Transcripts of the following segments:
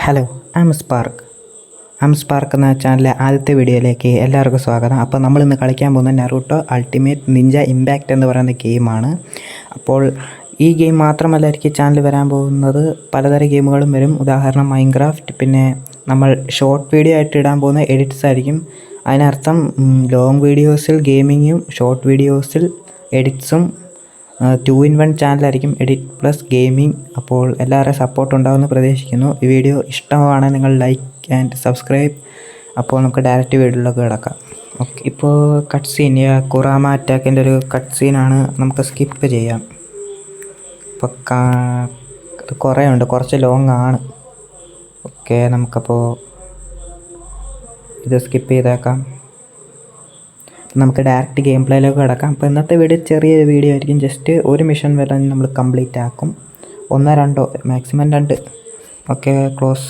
Hello, spark എന്ന ചാനലിലെ ആദ്യത്തെ വീഡിയോയിലേക്ക് എല്ലാവർക്കും സ്വാഗതം. അപ്പോൾ നമ്മളിന്ന് കളിക്കാൻ പോകുന്ന നറൂട്ടോ അൾട്ടിമേറ്റ് നിഞ്ച ഇമ്പാക്റ്റ് എന്ന് പറയുന്ന ഗെയിമാണ്. അപ്പോൾ ഈ ഗെയിം മാത്രമല്ലായിരിക്കും ചാനൽ വരാൻ പോകുന്നത്, പലതരം ഗെയിമുകളും വരും. ഉദാഹരണം മൈൻക്രാഫ്റ്റ്, പിന്നെ നമ്മൾ ഷോർട്ട് വീഡിയോ ആയിട്ട് ഇടാൻ പോകുന്ന എഡിറ്റ്സ് ആയിരിക്കും. അതിനർത്ഥം ലോങ് വീഡിയോസിൽ ഗെയിമിങ്ങും ഷോർട്ട് വീഡിയോസിൽ എഡിറ്റ്സും 2-in-1 ചാനലായിരിക്കും, എഡിറ്റ് പ്ലസ് ഗെയിമിംഗ്. അപ്പോൾ എല്ലാവരുടെയും സപ്പോർട്ട് ഉണ്ടാകുമെന്ന് പ്രതീക്ഷിക്കുന്നു. ഈ വീഡിയോ ഇഷ്ടമാണെങ്കിൽ നിങ്ങൾ ലൈക്ക് ആൻഡ് സബ്സ്ക്രൈബ്. അപ്പോൾ നമുക്ക് ഡയറക്റ്റ് വീഡിയോയിലൊക്കെ കിടക്കാം. ഓക്കെ, ഇപ്പോൾ കട്ട് സീൻ, കുറാമ അറ്റാക്കിൻ്റെ ഒരു കട്ട് സീനാണ്, നമുക്ക് സ്കിപ്പ് ചെയ്യാം. ഇപ്പോൾ ഇത് കുറേ ഉണ്ട്, കുറച്ച് ലോങ് ആണ്. ഓക്കെ, നമുക്കപ്പോൾ ഇത് സ്കിപ്പ് ചെയ്തേക്കാം. നമുക്ക് ഡയറക്റ്റ് ഗെയിം പ്ലേയിലേക്ക് കിടക്കാം. അപ്പോൾ ഇന്നത്തെ വീഡിയോ ചെറിയൊരു വീഡിയോ ആയിരിക്കും. ജസ്റ്റ് ഒരു മിഷൻ വരെ നമ്മൾ കംപ്ലീറ്റ് ആക്കും, 1-2, മാക്സിമം 2. ഓക്കെ, ക്ലോസ്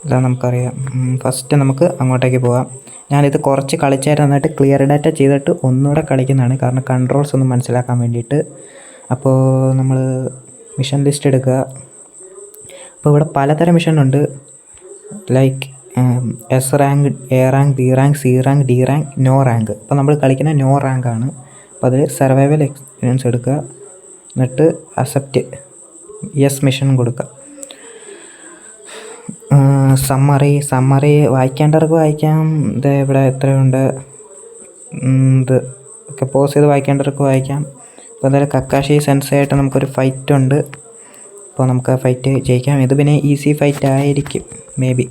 എല്ലാം നമുക്കറിയാം. ഫസ്റ്റ് നമുക്ക് അങ്ങോട്ടേക്ക് പോകാം. ഞാനിത് കുറച്ച് കളിച്ചായിരുന്നു, എന്നിട്ട് ക്ലിയർ ഡാറ്റ ചെയ്തിട്ട് ഒന്നുകൂടെ കളിക്കുന്നതാണ്, കാരണം കൺട്രോൾസ് ഒന്ന് മനസ്സിലാക്കാൻ വേണ്ടിയിട്ട്. അപ്പോൾ നമ്മൾ മിഷൻ ലിസ്റ്റ് എടുക്കുക. അപ്പോൾ ഇവിടെ പലതരം മിഷനുണ്ട്, like S rank, A rank, B rank, C rank, D rank, no rank. അപ്പോൾ നമ്മൾ കളിക്കുന്ന നോ റാങ്കാണ്. അപ്പോൾ അതിൽ സർവൈവൽ എക്സ്പീരിയൻസ് എടുക്കുക, എന്നിട്ട് അക്സെപ്റ്റ് യെസ് മിഷൻ കൊടുക്കുക. സമ്മറി വായിക്കേണ്ടവർക്ക് വായിക്കാം. ഇത് ഇവിടെ എത്രയുണ്ട്, ഇത് ഒക്കെ പോസ് ചെയ്ത് വായിക്കേണ്ടവർക്ക് വായിക്കാം. അപ്പോൾ എന്തായാലും കക്കാഷി സെൻസായിട്ട് നമുക്കൊരു ഫൈറ്റ് ഉണ്ട്. അപ്പോൾ നമുക്ക് ആ ഫൈറ്റ് ജയിക്കാം. ഇത് പിന്നെ ഈസി ഫൈറ്റ് ആയിരിക്കും മേ ബി.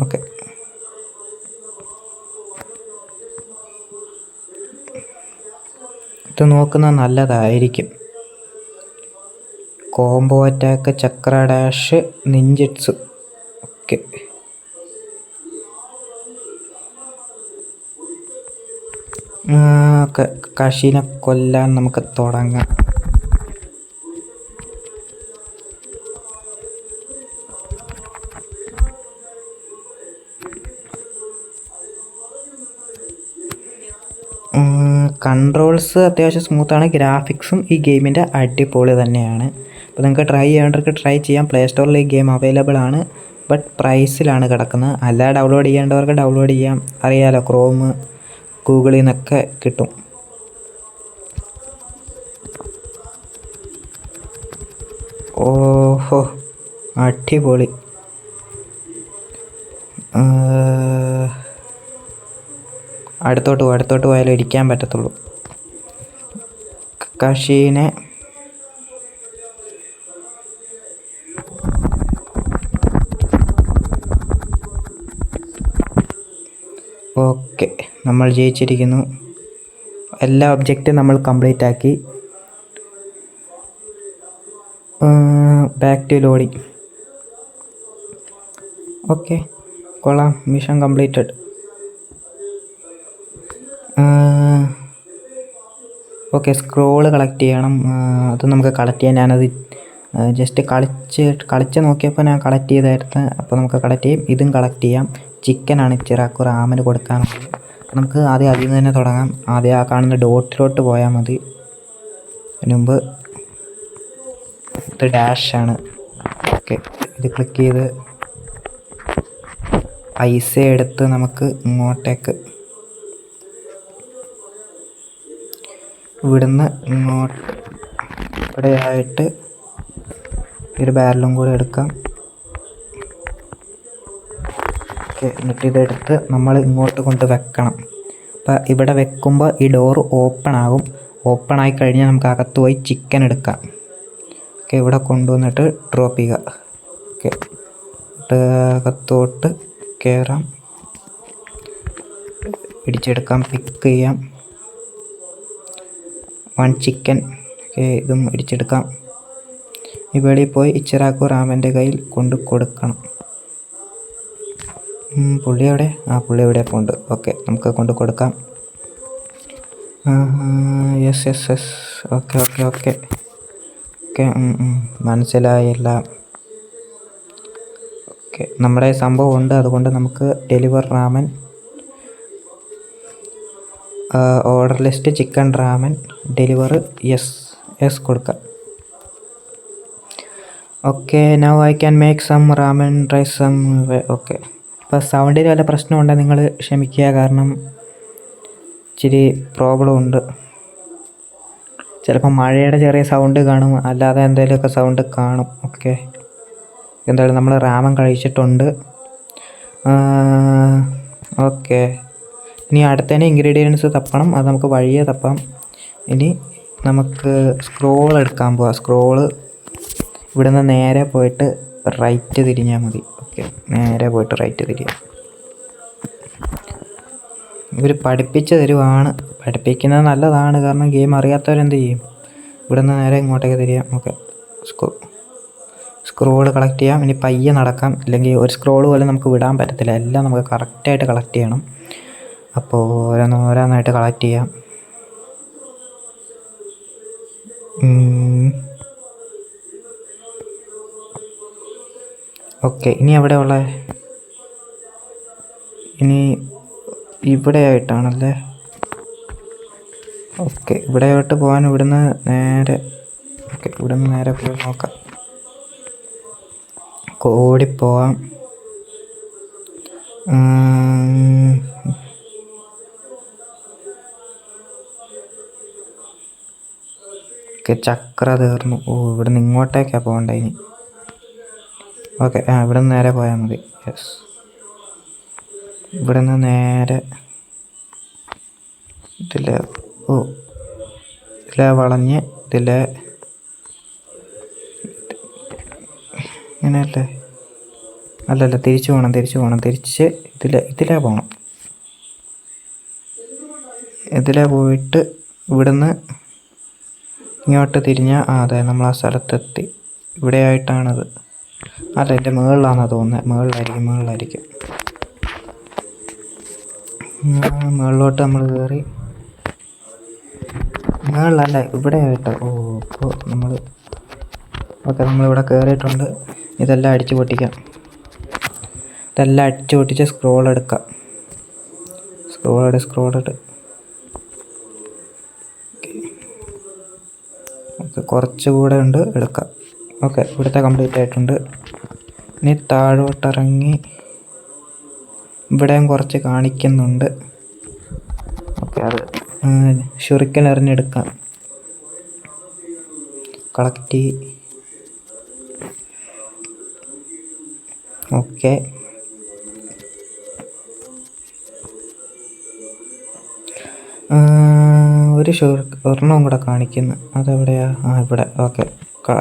ഓക്കെ, ഇത് നോക്കുന്നത് നല്ലതായിരിക്കും. കോംബോ അറ്റാക്ക്, ചക്ര ഡാഷ്, നിഞ്ചിറ്റ്സ്. ഓക്കെ, കഷീനെ കൊല്ലാൻ നമുക്ക് തുടങ്ങാം. കൺട്രോൾസ് അത്യാവശ്യം സ്മൂത്താണ്, ഗ്രാഫിക്സും ഈ ഗെയിമിൻ്റെ അടിപൊളി തന്നെയാണ്. അപ്പോൾ നിങ്ങൾക്ക് ട്രൈ ചെയ്യേണ്ടവർക്ക് ട്രൈ ചെയ്യാം. പ്ലേ സ്റ്റോറിൽ ഈ ഗെയിം അവൈലബിൾ ആണ്, ബട്ട് പ്രൈസിലാണ് കിടക്കുന്നത്. അല്ലാതെ ഡൗൺലോഡ് ചെയ്യേണ്ടവർക്ക് ഡൗൺലോഡ് ചെയ്യാം. അറിയാലോ, ക്രോം, ഗൂഗിളിൽ നിന്നൊക്കെ കിട്ടും. ഓഹോ, അടിപൊളി. അടുത്തോട്ട് പോയാലും ഇരിക്കാൻ പറ്റത്തുള്ളൂ. കഷീനെ ഓക്കെ, നമ്മൾ ജയിച്ചിരിക്കുന്നു. എല്ലാ ഒബ്ജക്റ്റും നമ്മൾ കംപ്ലീറ്റ് ആക്കി. Back to loading. ഓക്കെ, കൊള്ളാം, mission completed. Okay, scroll collect ചെയ്യണം. അത് നമുക്ക് കളക്ട് ചെയ്യാൻ, ഞാനത് ജസ്റ്റ് കളിച്ച് നോക്കിയപ്പോൾ ഞാൻ കളക്ട് ചെയ്തായിരുന്നു. അപ്പോൾ നമുക്ക് കളക്ട് ചെയ്യും. ഇതും കളക്ട് ചെയ്യാം. ചിക്കനാണ് ചിറാക്കു റാമിന് കൊടുക്കാനുള്ളത്. നമുക്ക് ആദ്യം അതിൽ നിന്ന് തന്നെ തുടങ്ങാം. ആദ്യം ആ കാണുന്ന ഡോട്ടിലോട്ട് പോയാൽ മതി. അതിന് മുമ്പ് ഇത് ഡാഷാണ്. ഓക്കെ, ഇത് ക്ലിക്ക് ചെയ്ത് പൈസ എടുത്ത് നമുക്ക് ഇങ്ങോട്ടേക്ക്, ഇവിടുന്ന് ഇങ്ങോട്ട് ഇവിടെയായിട്ട് ഒരു ബാരലും കൂടെ എടുക്കാം. ഓക്കെ, എന്നിട്ട് ഇതെടുത്ത് നമ്മൾ ഇങ്ങോട്ട് കൊണ്ട് വെക്കണം. അപ്പോൾ ഇവിടെ വെക്കുമ്പോൾ ഈ ഡോറ് ഓപ്പൺ ആകും. ഓപ്പൺ ആയി കഴിഞ്ഞാൽ നമുക്ക് അകത്ത് പോയി ചിക്കൻ എടുക്കാം. ഓക്കെ, ഇവിടെ കൊണ്ടുവന്നിട്ട് ഡ്രോപ്പ് ചെയ്യുക. ഓക്കെ, അകത്തോട്ട് കയറാം, പിടിച്ചെടുക്കാം, പിക്ക് ചെയ്യാം. 1 ചിക്കൻ. ഓക്കെ, ഇതും ഇടിച്ചെടുക്കാം. ഇവിടെ പോയി ഇച്ചിറാക്കു റാമൻ്റെ കയ്യിൽ കൊണ്ട് കൊടുക്കണം. പുള്ളി എവിടെ? പുള്ളി എവിടെ പോണ്ട്. ഓക്കെ, നമുക്ക് കൊണ്ട് കൊടുക്കാം. യെസ്. ഓക്കെ, മനസ്സിലായില്ല. ഓക്കെ, നമ്മുടെ സംഭവം ഉണ്ട്, അതുകൊണ്ട് നമുക്ക് deliver ramen order list chicken ramen deliver yes കൊടുക്കുക. Okay, now I can make some ramen rice some. Okay, ഇപ്പോൾ സൗണ്ടിൽ വല്ല പ്രശ്നമുണ്ടെങ്കിൽ നിങ്ങൾ ക്ഷമിക്കുക, കാരണം ഇച്ചിരി പ്രോബ്ലം ഉണ്ട്. ചിലപ്പോൾ മഴയുടെ ചെറിയ സൗണ്ട് കാണും, അല്ലാതെ എന്തെങ്കിലുമൊക്കെ സൗണ്ട് കാണും. ഓക്കെ, എന്തായാലും നമ്മൾ റാമൻ കഴിച്ചിട്ടുണ്ട്. ഓക്കെ, ഇനി അടുത്തതിന് ഇൻഗ്രീഡിയൻസ് തപ്പണം. അത് നമുക്ക് വഴിയെ തപ്പാം. ഇനി നമുക്ക് സ്ക്രോൾ എടുക്കാൻ പോവാം. സ്ക്രോള് ഇവിടുന്ന് നേരെ പോയിട്ട് റൈറ്റ് തിരിഞ്ഞാൽ മതി. ഓക്കെ, നേരെ പോയിട്ട് റൈറ്റ് തിരിയാം. ഇവർ പഠിപ്പിച്ച് തരുവാണ്. പഠിപ്പിക്കുന്നത് നല്ലതാണ്, കാരണം ഗെയിം അറിയാത്തവരെന്ത് ചെയ്യും? ഇവിടുന്ന് നേരെ ഇങ്ങോട്ടേക്ക് തിരിയാം. ഓക്കെ, സ്ക്രോൾ കളക്ട് ചെയ്യാം. ഇനി പയ്യെ നടക്കാം, ഇല്ലെങ്കിൽ ഒരു സ്ക്രോൾ പോലും നമുക്ക് വിടാൻ പറ്റത്തില്ല. എല്ലാം നമുക്ക് കറക്റ്റായിട്ട് കളക്ട് ചെയ്യണം. അപ്പോൾ ഓരോന്നായിട്ട് കളക്ട് ചെയ്യാം. ഓക്കെ, ഇനി എവിടെ ഉള്ള? ഇനി ഇവിടെ ആയിട്ടാണല്ലേ? ഓക്കെ, ഇവിടെയോട്ട് പോകാൻ ഇവിടുന്ന് നേരെ. ഓക്കെ, ഇവിടുന്ന് നേരെ പോയി നോക്കാം. ഓടിപ്പോവാം. ഓക്കെ, ചക്ര തീർന്നു. ഇവിടുന്ന് ഇങ്ങോട്ടേക്കാണ് പോകേണ്ടത് ഇനി. ഓക്കെ, ഇവിടുന്ന് നേരെ പോയാൽ മതി. യെസ്, ഇവിടുന്ന് നേരെ ഇതിലെ വളഞ്ഞ് ഇതിലെ ഇങ്ങനെയല്ലേ? അല്ലല്ല, തിരിച്ച് പോകണം. തിരിച്ച് ഇതിലേ പോകണം. ഇതിലേ പോയിട്ട് ഇവിടുന്ന് ഇങ്ങോട്ട് തിരിഞ്ഞാൽ അതെ, നമ്മൾ ആ സ്ഥലത്തെത്തി. ഇവിടെ ആയിട്ടാണത്. അല്ല, എൻ്റെ മുകളിലാണെന്നാണ് തോന്നുന്നത്. മുകളിലായിരിക്കും. മുകളിലോട്ട് നമ്മൾ കയറി. മുകളിലല്ല, ഇവിടെ ആയിട്ട്. അപ്പോൾ നമ്മളിവിടെ കയറിയിട്ടുണ്ട്. ഇതെല്ലാം അടിച്ച് പൊട്ടിക്കാം. ഇതെല്ലാം അടിച്ച് പൊട്ടിച്ച് സ്ക്രോൾ എടുക്കാം. സ്ക്രോൾ ഓക്കെ, കുറച്ചുകൂടെ ഉണ്ട്, എടുക്കാം. ഓക്കെ, ഇവിടുത്തെ കംപ്ലീറ്റ് ആയിട്ടുണ്ട്. ഇനി താഴോട്ടിറങ്ങി ഇവിടെയും കുറച്ച് കാണിക്കുന്നുണ്ട്. ഓക്കെ, അത് ഷുറിക്കൻ എറിഞ്ഞെടുക്കാം. കളക്ട്. ഓക്കെ, ഒരു ഒരെണ്ണം കൂടെ കാണിക്കുന്നു. അതെവിടെയാ? ഇവിടെ. ഓക്കെ,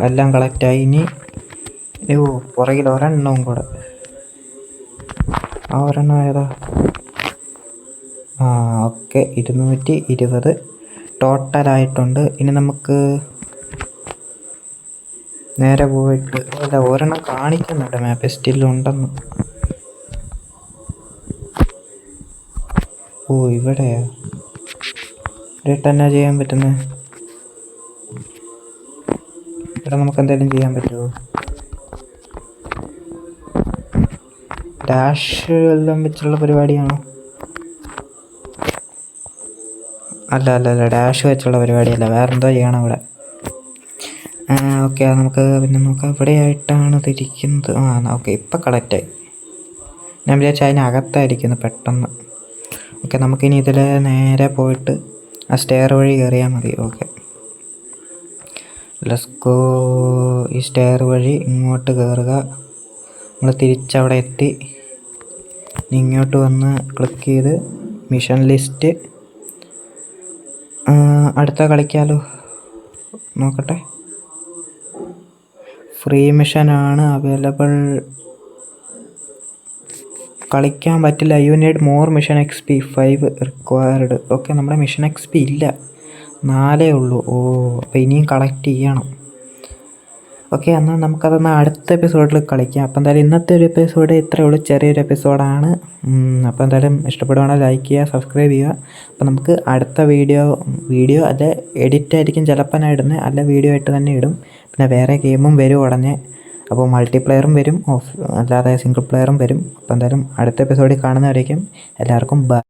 എല്ലാം കളക്റ്റായി. ഇനി പുറകിൽ ഒരെണ്ണവും കൂടെ. ആ ഒരെണ്ണം ഏതാ? ഓക്കെ, 220 ടോട്ടലായിട്ടുണ്ട്. ഇനി നമുക്ക് നേരെ പോയിട്ട് ഒരെണ്ണം കാണിക്കുന്നുണ്ട് മാപ്പ് സ്റ്റില്ലുണ്ടെന്ന്. ഇവിടെയാ? ഇവിടെ എന്നാ ചെയ്യാൻ പറ്റുന്നത്? ഇവിടെ നമുക്ക് എന്തെങ്കിലും ചെയ്യാൻ പറ്റുമോ? ഡാഷ് എല്ലാം വെച്ചുള്ള പരിപാടിയാണോ? അല്ല, ഡാഷ് വെച്ചുള്ള പരിപാടിയല്ല, വേറെന്തോ ചെയ്യണം ഇവിടെ. ഓക്കെ, നമുക്ക് പിന്നെ നോക്കാം. ഇവിടെ ആയിട്ടാണ് തിരിക്കുന്നത്. ഓക്കെ, ഇപ്പം കളക്റ്റായി. ഞാൻ വിചാരിച്ചു അതിനകത്തായിരിക്കുന്നു പെട്ടെന്ന്. ഓക്കെ, നമുക്കിനി ഇതിൽ നേരെ പോയിട്ട് ആ സ്റ്റെയർ വഴി കയറിയാൽ മതി. Okay, let's go. ഈ സ്റ്റെയർ വഴി ഇങ്ങോട്ട് കയറുക. നമ്മൾ തിരിച്ചവിടെ എത്തി. ഇങ്ങോട്ട് വന്ന് ക്ലിക്ക് ചെയ്ത് മിഷൻ ലിസ്റ്റ്. അടുത്ത കളിക്കാലോ, നോക്കട്ടെ. ഫ്രീ മിഷനാണ് അവൈലബിൾ. കളിക്കാൻ പറ്റില്ല. You need more mission XP 5 required. Okay, നമ്മുടെ മിഷൻ XP ഇല്ല, 4 ഉള്ളൂ. അപ്പോൾ ഇനിയും കളക്ട് ചെയ്യണം. ഓക്കെ, എന്നാൽ നമുക്കതൊന്ന് അടുത്ത എപ്പിസോഡിൽ കളിക്കാം. അപ്പോൾ എന്തായാലും ഇന്നത്തെ ഒരു എപ്പിസോഡ് ഇത്രയേ ഉള്ളൂ, ചെറിയൊരു എപ്പിസോഡാണ്. അപ്പോൾ എന്തായാലും ഇഷ്ടപ്പെടുവാണെങ്കിൽ ലൈക്ക് ചെയ്യുക, സബ്സ്ക്രൈബ് ചെയ്യുക. അപ്പോൾ നമുക്ക് അടുത്ത വീഡിയോ അല്ല എഡിറ്റ് ആയിരിക്കും ചിലപ്പോൾ ഞാൻ ഇടുന്നത്, അല്ല വീഡിയോ ആയിട്ട് തന്നെ ഇടും. പിന്നെ വേറെ ഗെയിമും വരും ഉടനെ. അപ്പോൾ മൾട്ടിപ്ലെയറും വരും, അല്ലാതെ സിംഗിൾ പ്ലെയറും വരും. അപ്പോൾ എന്തായാലും അടുത്ത എപ്പിസോഡിൽ കാണുന്നവരേക്കും എല്ലാവർക്കും ബൈ.